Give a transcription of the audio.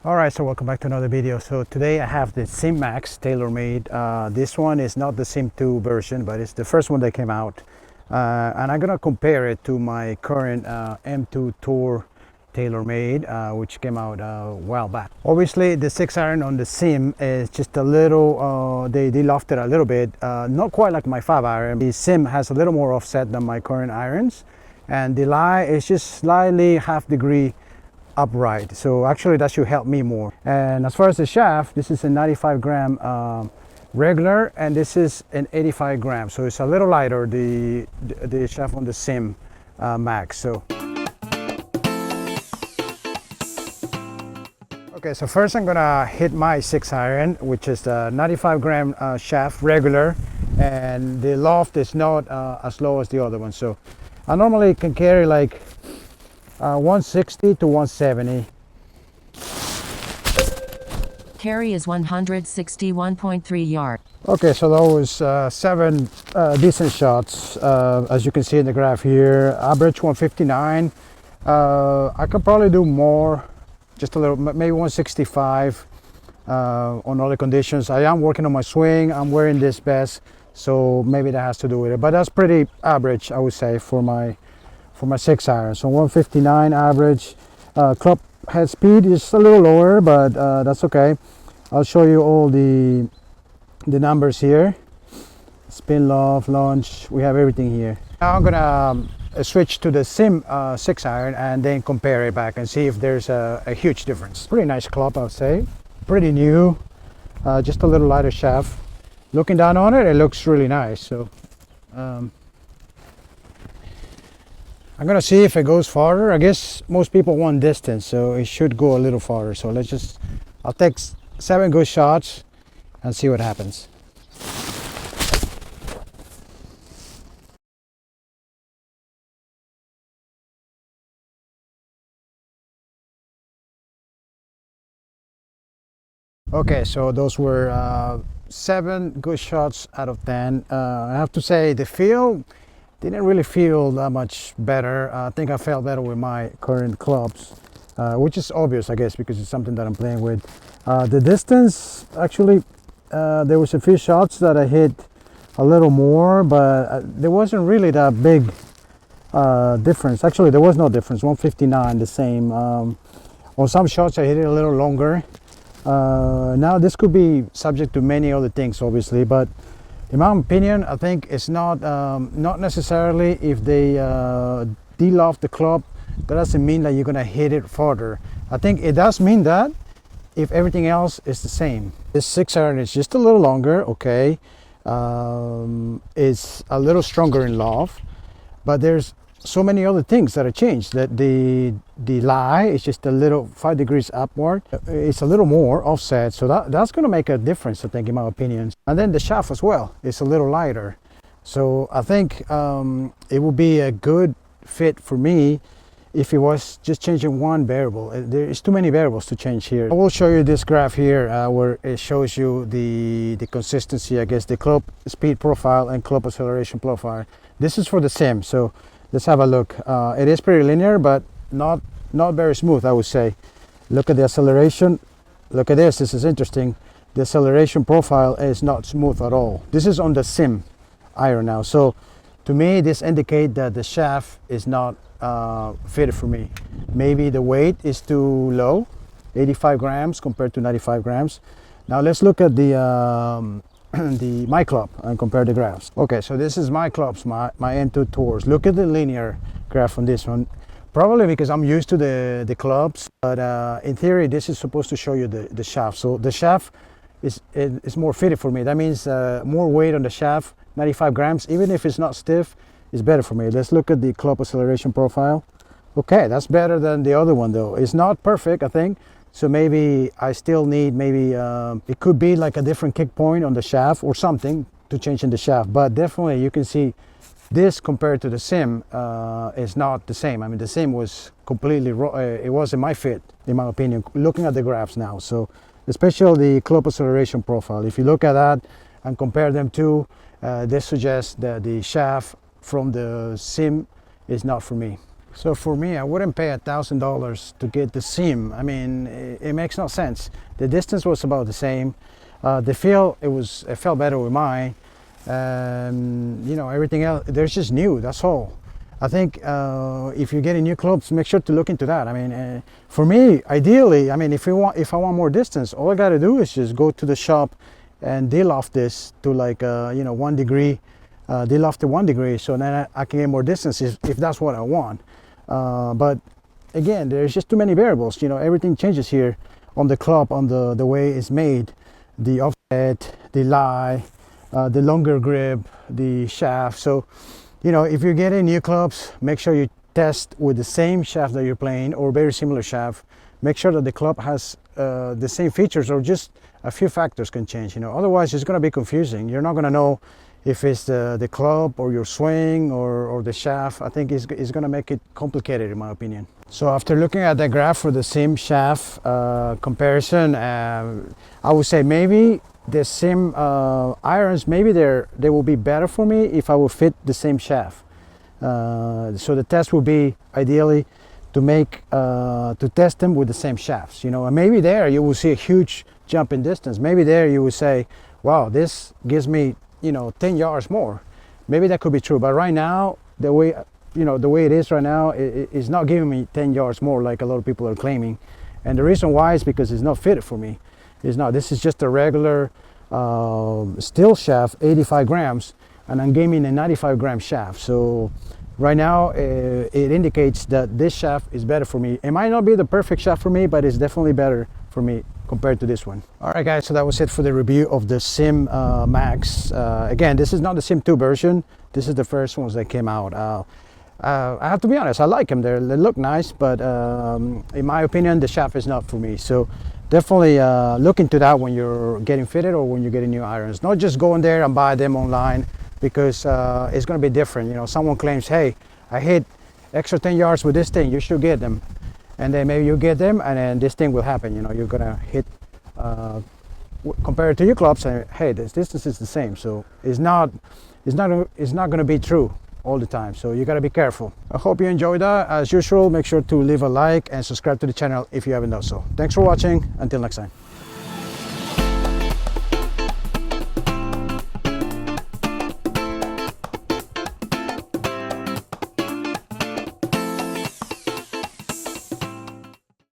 All right, so welcome back to another video. So today I have the SIM Max Taylormade. This one is not the SIM 2 version, but it's the first one that came out. And I'm gonna compare it to my current M2 Tour Taylormade, which came out a while back. Obviously, the 6-iron on the SIM is just a little, they lofted a little bit, not quite like my 5-iron. The SIM has a little more offset than my current irons, and the lie is just slightly half degree upright, so actually that should help me more. And as far as the shaft, this is a 95 gram regular, and this is an 85 gram, so it's a little lighter, the shaft on the SIM Max. So okay, so first I'm gonna hit my 6-iron, which is the 95 gram shaft regular, and the loft is not as low as the other one. So I normally can carry like 160 to 170. Carry is 161.3 yards. Okay, so those 7 decent shots, as you can see in the graph here. Average 159. I could probably do more, just a little, maybe 165 on other conditions. I am working on my swing. I'm wearing this vest, so maybe that has to do with it. But that's pretty average, I would say, for my 6-iron. So 159 average. Club head speed is a little lower, but that's okay. I'll show you all the numbers here. Spin, loft, launch, we have everything here. Now I'm gonna switch to the SIM 6-iron and then compare it back and see if there's a huge difference. Pretty nice club, I would say. Pretty new, just a little lighter shaft. Looking down on it, it looks really nice. So I'm gonna see if it goes farther. I guess most people want distance, so it should go a little farther. So I'll take 7 good shots and see what happens. Okay, so those were 7 good shots out of 10. I have to say the feel didn't really feel that much better. I think I felt better with my current clubs, which is obvious, I guess, because it's something that I'm playing with. The distance, actually, there was a few shots that I hit a little more, but there wasn't really that big difference. Actually, there was no difference. 159, the same. On some shots, I hit it a little longer. Now, this could be subject to many other things, obviously, but in my opinion, I think it's not necessarily if they de-loft the club, that doesn't mean that you're gonna hit it farther. I think it does mean that if everything else is the same. This 6-iron is just a little longer, okay. It's a little stronger in loft, but there's so many other things that have changed. That the lie is just a little 5 degrees upward. It's a little more offset, so that's going to make a difference, I think, in my opinion. And then the shaft as well is a little lighter, so I think it would be a good fit for me if it was just changing one variable. There is too many variables to change here. I will show you this graph here where it shows you the consistency, I guess, the club speed profile and club acceleration profile. This is for the SIM, so let's have a look. It is pretty linear, but not very smooth, I would say. Look at the acceleration. Look at this. This is interesting. The acceleration profile is not smooth at all. This is on the SIM iron now. So to me, this indicates that the shaft is not fitted for me. Maybe the weight is too low, 85 grams compared to 95 grams. Now let's look at the my club and compare the graphs. Okay, so this is my clubs, my M2 Tours. Look at the linear graph on this one. Probably because I'm used to the clubs, but in theory this is supposed to show you the shaft. So the shaft is more fitted for me. That means more weight on the shaft, 95 grams. Even if it's not stiff, it's better for me. Let's look at the club acceleration profile. Okay, that's better than the other one though. It's not perfect, I think. So maybe I still need, it could be like a different kick point on the shaft or something to change in the shaft. But definitely you can see this compared to the SIM is not the same. I mean, the SIM was completely it wasn't my fit, in my opinion, looking at the graphs now. So especially the club acceleration profile, if you look at that and compare them to, this suggests that the shaft from the SIM is not for me. So for me, I wouldn't pay $1,000 to get the SIM. I mean, it makes no sense. The distance was about the same. The feel, it felt better with mine. You know, everything else, there's just new, that's all. I think if you're getting new clubs, make sure to look into that. I mean, for me, ideally, I mean, if I want more distance, all I got to do is just go to the shop and deal off this to like, you know, 1 degree, deal off to 1 degree, so then I can get more distance if that's what I want. But again, there's just too many variables. You know, everything changes here on the club, on the way it's made, the offset, the lie, the longer grip, the shaft. So, you know, if you're getting new clubs, make sure you test with the same shaft that you're playing or very similar shaft. Make sure that the club has the same features, or just a few factors can change. You know, otherwise it's going to be confusing. You're not going to know if it's the club or your swing or the shaft. I think it's going to make it complicated, in my opinion. So after looking at the graph for the SIM shaft comparison, I would say maybe the SIM irons, maybe they will be better for me if I will fit the same shaft. So the test would be ideally to test them with the same shafts, you know, and maybe there you will see a huge jump in distance. Maybe there you will say, wow, this gives me, you know, 10 yards more. Maybe that could be true, but right now, the way, you know, the way it is right now, it's not giving me 10 yards more like a lot of people are claiming. And the reason why is because it's not fitted for me. It's not. This is just a regular steel shaft, 85 grams, and I'm gaming a 95 gram shaft. So right now it indicates that this shaft is better for me. It might not be the perfect shaft for me, but it's definitely better for me compared to this one. All right, guys, so that was it for the review of the SIM Max. Again, this is not the SIM 2 version. This is the first ones that came out. I have to be honest, I like them. They look nice, but in my opinion, the shaft is not for me. So definitely look into that when you're getting fitted or when you're getting new irons. Not just go in there and buy them online, because it's going to be different. You know, someone claims, hey, I hit extra 10 yards with this thing, you should get them. And then maybe you get them and then this thing will happen. You know, you're going to hit, compared to your clubs, and hey, this distance is the same. So it's not going to be true all the time. So you got to be careful. I hope you enjoyed that. As usual, make sure to leave a like and subscribe to the channel if you haven't done so. Thanks for watching. Until next time.